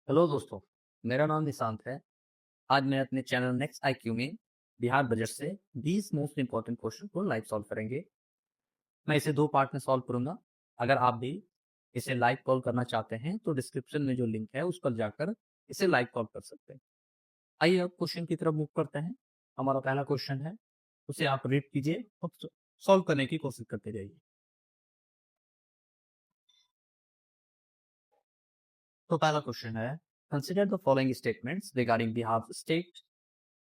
Hello दोस्तों, मेरा नाम निशांत है। आज मैं अपने चैनल नेक्स्ट आईक्यू में बिहार बजट से 20 मोस्ट इंपॉर्टेंट क्वेश्चन को लाइव सॉल्व करेंगे। मैं इसे 2 पार्ट में सॉल्व करूंगा। अगर आप भी इसे लाइव कॉल करना चाहते हैं तो डिस्क्रिप्शन में जो लिंक है उस पर जाकर इसे लाइव कॉल कर सकते हैं। आइए अब क्वेश्चन की तरफ मूव करते हैं। हमारा पहला क्वेश्चन है, उसे आप रीड कीजिए और सॉल्व करने की कोशिश करते जाइए। तो पहला क्वेश्चन है, consider the following statements regarding Bihar state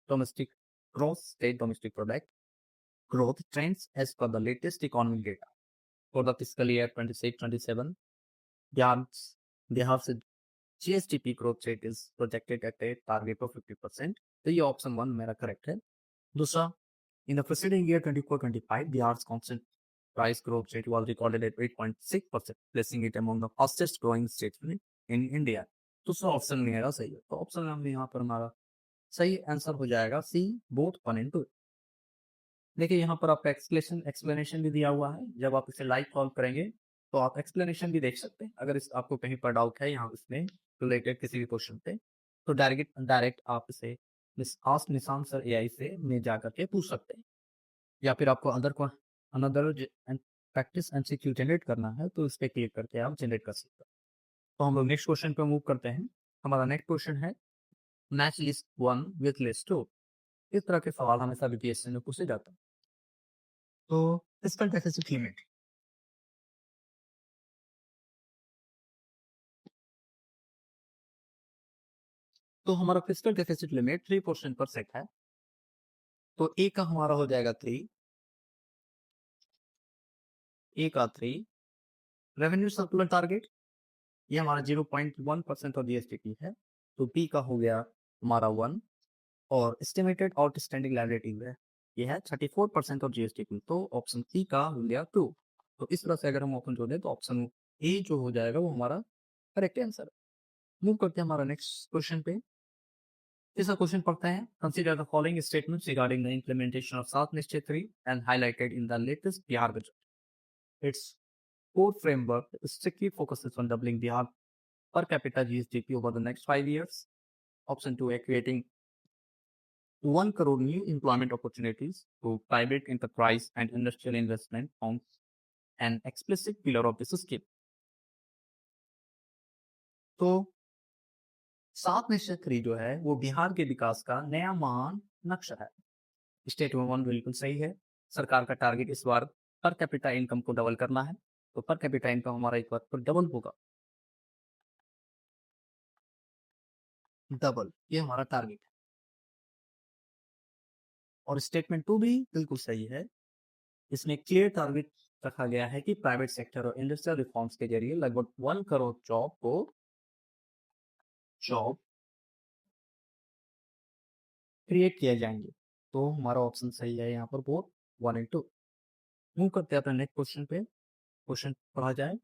domestic gross state domestic product growth trends as per the latest economic data. For the fiscal year 26-27, Bihar's, Bihar's GSDP growth rate is projected at a target of 50%. तो ये option one मेरा correct है। दूसरा, in the preceding year 24-25, Bihar's constant price growth rate was recorded at 8.6%, placing it among the fastest growing states in India. दूसरा option मेरा सही है। तो ऑप्शन में यहाँ पर हमारा सही आंसर हो जाएगा सी, बोथ वन एंड टू। देखिए यहाँ पर आपका एक्सप्लेनेशन भी दिया हुआ है। जब आप इसे लाइव सॉल्व करेंगे तो आप एक्सप्लेनेशन भी देख सकते हैं। अगर इस आपको कहीं पर डाउट है यहाँ इसमें रिलेटेड किसी भी क्वेश्चन पे, तो डायरेक्ट डायरेक्ट आप इसे आस्क निशांत सर एआई से में जा करके पूछ सकते हैं। या फिर आपको अनदर प्रैक्टिस एमसीक्यू जनरेट करना है तो इस पे क्लिक करके आप जनरेट कर सकते हैं। तो हम लोग नेक्स्ट क्वेश्चन पे मूव करते हैं। हमारा नेक्स्ट क्वेश्चन है, match list one with list two. इस तरह के सवाल हमेशा बीपीएससी में पूछे जाते हैं। तो फिस्कल डेफिसिट लिमिट, तो हमारा फिस्कल डेफिसिट लिमिट 3% पर सेट है। तो ए का हमारा हो जाएगा 3, ए का 3। रेवेन्यू सर्कुलर टारगेट ये हमारा 0.1% ऑफ जीएसटी है। तो बी का हो गया हमारा 1। और एस्टिमेटेड आउटस्टैंडिंग लायबिलिटी है, ये है 34% ऑफ जीएसटी। तो ऑप्शन सी का हो गया 2। तो इस तरह से अगर हम ऑप्शन जोड़े तो ऑप्शन ए जो हो जाएगा वो हमारा करेक्ट आंसर। मूव करते हैं हमारा नेक्स्ट क्वेश्चन पे। तीसरा क्वेश्चन पढ़ते हैं, consider the following statements regarding the implementation of सात निश्चय 3 and highlighted in the latest Bihar budget. It's core framework strictly focuses on doubling Bihar per capita GSDP over the next 5 years. Option 2, creating 1 crore new employment opportunities through private enterprise and industrial investment on an explicit pillar of this scheme. तो सात निश्चय 3 जो है वो बिहार के विकास का नया महान नक्शा है। स्टेट में वन बिल्कुल सही है। सरकार का टारगेट इस बार पर कैपिटा इनकम को डबल करना है। तो पर कैपिटा इनकम हमारा एक बार तो डबल होगा, डबल ये हमारा टारगेट है। और स्टेटमेंट टू भी बिल्कुल सही है। इसमें क्लियर टारगेट रखा गया है कि प्राइवेट सेक्टर और इंडस्ट्रियल रिफॉर्म्स के जरिए लगभग 1 करोड़ जॉब क्रिएट किए जाएंगे। तो हमारा ऑप्शन सही है यहाँ पर बोथ 1 एंड 2। मूव करते हैं अपने नेक्स्ट क्वेश्चन पे। क्वेश्चन पढ़ा जाए।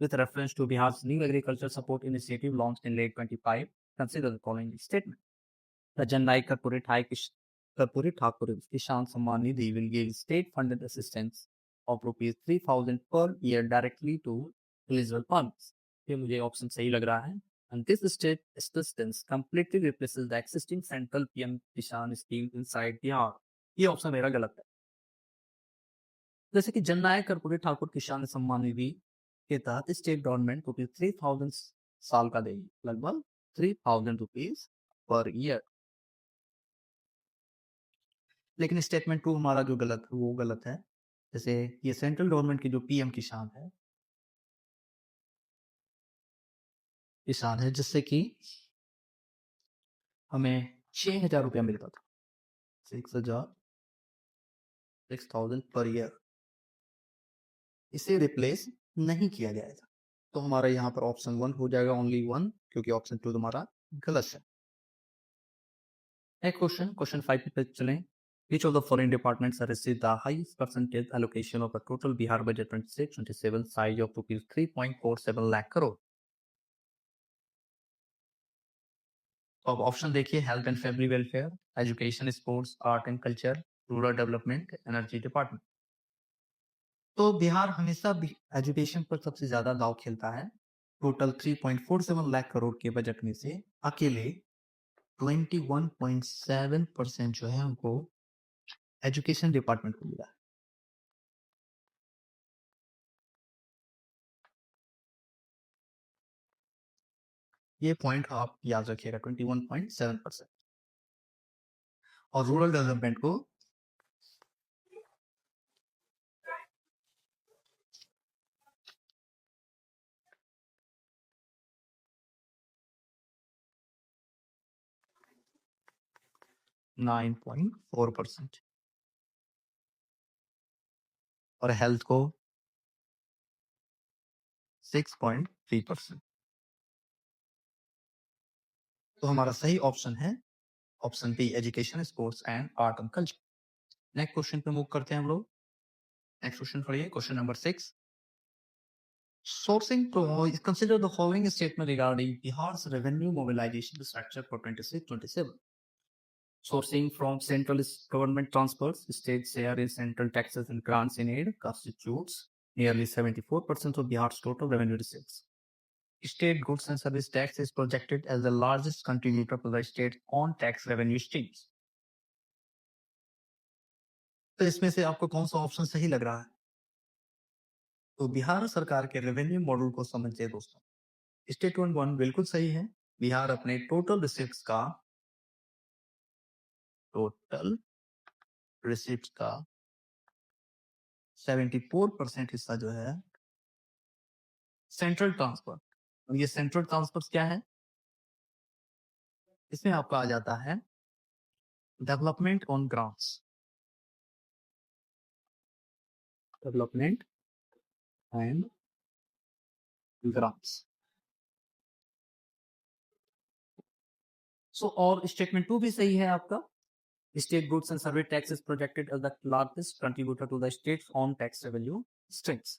With reference to Bihar's new agriculture support initiative launched in late 25, consider the following statement. The Janai Karpuri Thakur Kishan Samman Nidhi will give state-funded assistance of rupees 3,000 per year directly to eligible farmers. ये मुझे option सही लग रहा है। And this state assistance completely replaces the existing central PM Kishan scheme inside Bihar. ये option मेरा गलत है। जैसे कि जननायक कर्पूरी ठाकुर किसान सम्मान निधि के तहत स्टेट गवर्नमेंट रुपीज 3,000 साल का देगी, लगभग 3,000 रुपीज पर ईयर। लेकिन स्टेटमेंट टू हमारा जो गलत है। जैसे ये सेंट्रल गवर्नमेंट की जो पीएम किसान है जिससे कि हमें 6,000 रुपया मिलता था, 6,000 पर ईयर। इसे रिप्लेस नहीं किया जाएगा। तो हमारा यहाँ पर ऑप्शन 1 हो जाएगा, ओनली 1, क्योंकि ऑप्शन 2 हमारा गलत है। एक क्वेश्चन 5 पे चलें। Which of the following departments have received the highest percentage allocation of the total Bihar budget 26-27 size of rupees 3.47 lakh crore? तो अब ऑप्शन देखिए, health and family welfare, education, sports, art and culture, rural development, energy department. तो बिहार हमेशा भी education पर सबसे ज्यादा दाव खेलता है। टोटल 3.47 लाख करोड़ के बजट में से अकेले 21.7% जो है हमको एजुकेशन डिपार्टमेंट को मिला। ये पॉइंट आप याद रखिएगा, 21.7%। और रूरल डेवलपमेंट को 9.4% और हेल्थ को 6.3%। तो हमारा सही ऑप्शन है option B, education, sports and art and culture. Next question पे मूव करते हैं हम लोग। नेक्स्ट क्वेश्चन पढ़िए, question number 6। Sourcing consider the following statement regarding Bihar's revenue mobilization structure for 26-27. Sourcing from central government transfers, state share in central taxes and grants in aid constitutes nearly 74% of Bihar's total revenue receipts. State goods and service tax is projected as the largest contributor to the state's own tax revenue streams. तो इसमें से आपको कौन सा option सही लग रहा है? तो बिहार सरकार के रेवेन्यू मॉडल को समझिए दोस्तों। स्टेटमेंट 1 बिल्कुल सही है। बिहार अपने टोटल रिसिप्ट्स का 74% हिस्सा जो है सेंट्रल ट्रांसफर। और ये सेंट्रल ट्रांसफर क्या है? इसमें आपका आ जाता है development on grants, development and grants. So और स्टेटमेंट 2 भी सही है आपका। State goods and service tax is projected as the largest contributor to the state's own tax revenue streams.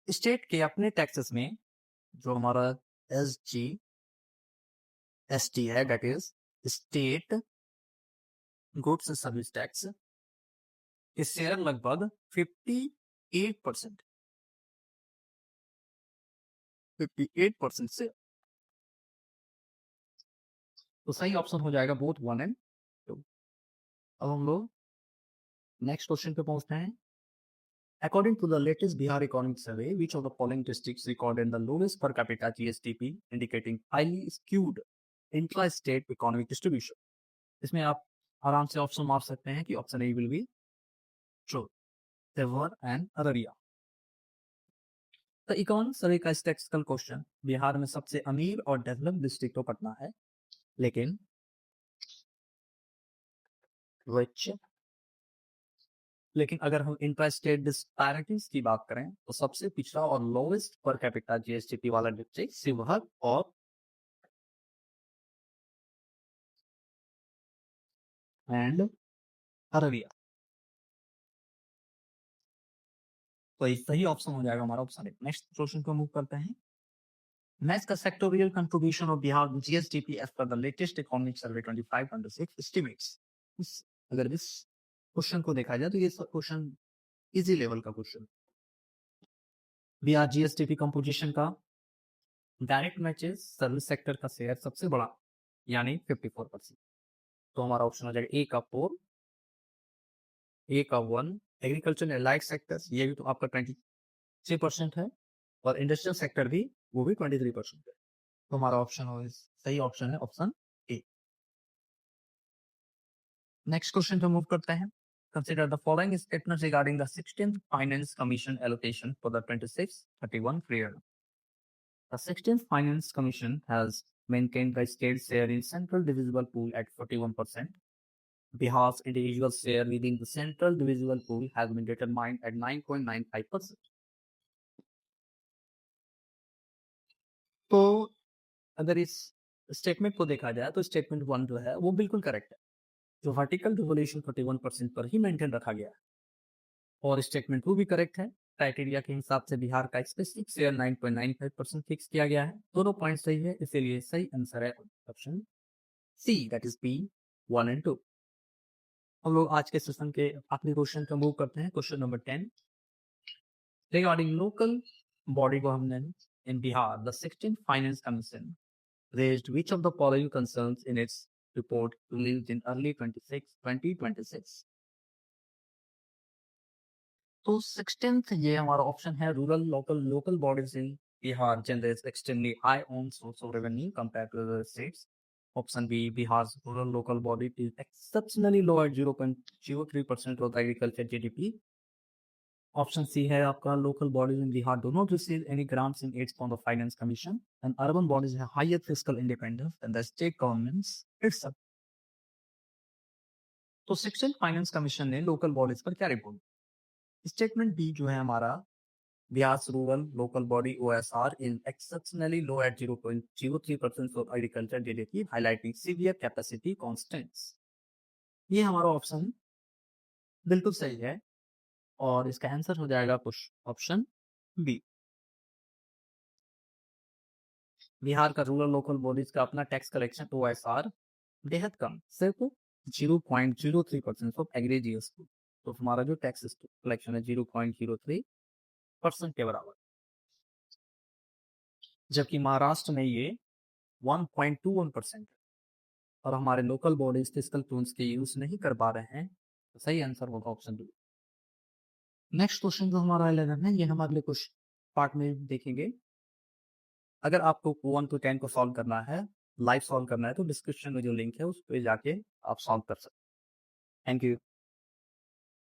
State के अपने टैक्सेस में जो हमारा SGST है, that is state goods and service tax, इस शेयर लगभग 58% 58% से। तो सही ऑप्शन हो जाएगा बोथ 1 and 2। अब हम लोग नेक्स्ट क्वेश्चन पे पहुंचते हैं। According to the latest Bihar Economic Survey, which of the following districts recorded the lowest per capita GSTP, indicating highly skewed intra-state economic distribution? इसमें आप आराम से ऑप्शन मार सकते हैं कि option A will be true, Deoghar and Araria. तो economic survey का स्टैटिस्टिकल क्वेश्चन, बिहार में सबसे अमीर और डेवलप्ड डिस्ट्रिक्ट तो पटना है, लेकिन अगर हम इंट्रा स्टेट डिस्पैरिटीज की बात करें तो सबसे पिछड़ा और लोवेस्ट पर कैपिटा जीएसटीपी वाला डिस्ट्रिक्ट शिवहर और अररिया। तो सही ऑप्शन हो जाएगा हमारा ऑप्शन ए। नेक्स्ट क्वेश्चन को मूव करते हैं। मैच का sectoral contribution of Bihar GSDP as per the latest economic survey 25/6 estimates. अगर इस क्वेश्चन को देखा जाए तो ये क्वेश्चन इजी लेवल का क्वेश्चन। बिहार जीएसटीपी कंपोजिशन का डायरेक्ट मैचेस सर्विस सेक्टर का शेयर सबसे बड़ा यानी 54%। तो हमारा ऑप्शन हो जाएगा ए का 4, ए का 1, एग्रीकल्चर एंड लाइट सेक्टर्स ये भी तो आपका 23% है, और इंडस्ट्रियल सेक्टर भी वो भी 23% है। तो हमारा ऑप्शन हो सही ऑप्शन है ऑप्शन ए। नेक्स्ट क्वेश्चन पे मूव करते हैं। Consider the following statements regarding the 16th Finance Commission allocation for the 26-31 period. The 16th Finance Commission has maintained the state share in central divisible pool at 41%. Bihar's individual share within the central divisible pool has been determined at 9.95%. तो अगर इस statement को देखा जाए तो statement 1 जो है वो बिल्कुल करेक्ट है, जो वर्टिकल डिवोल्यूशन 41% पर ही मेंटेन रखा गया है। और स्टेटमेंट 2 भी करेक्ट है। क्राइटेरिया के हिसाब से बिहार का स्पेसिफिक शेयर 9.95% फिक्स किया गया है। दोनों पॉइंट सही है, इसीलिए सही आंसर है option C, that is B 1 and 2। हम लोग आज के सेशन के आखिरी क्वेश्चन पे मूव करते हैं। Question number 10 regarding local body को हमने in Bihar the 16th finance commission raised which of the following concerns in its report released in early 2026. तो 16th ये हमारा ऑप्शन है rural local bodies in Bihar generates extremely high on source of revenue compare to other states. Option B, Bihar's rural local body is exceptionally low at 0.03% of agriculture GDP. Option C है आपका local bodies in Bihar do not receive any grants in aid from the Finance Commission, and urban bodies have higher fiscal independence than the state governments itself. तो 16th finance commission ने local bodies पर क्या report. Statement B जो है हमारा Bihar's rural local body OSR is exceptionally low at 0.03% of agriculture GDP, highlighting severe capacity constraints. ये हमारा option बिल्कुल सही है और इसका आंसर हो जाएगा कुछ ऑप्शन बी. बिहार का रूरल लोकल बॉडीज का अपना टैक्स कलेक्शन OSR बेहद कम, सिर्फ 0.03% ऑफ एग्री जीएसटी. तो हमारा जो टैक्स कलेक्शन है 0.03% के बराबर, जबकि महाराष्ट्र में ये 1.21% और हमारे लोकल बॉडीज फिस्कल टूल्स के यूज नहीं कर पा रहे हैं. तो सही आंसर होगा ऑप्शन बी. नेक्स्ट क्वेश्चन जो हमारा 11 है ये हम अगले कुछ पार्ट में देखेंगे. अगर आपको 1 to 10 को सॉल्व करना है, लाइव सॉल्व करना है, तो डिस्क्रिप्शन में जो लिंक है उस पर जाके आप सॉल्व कर सकते हैं. Thank you.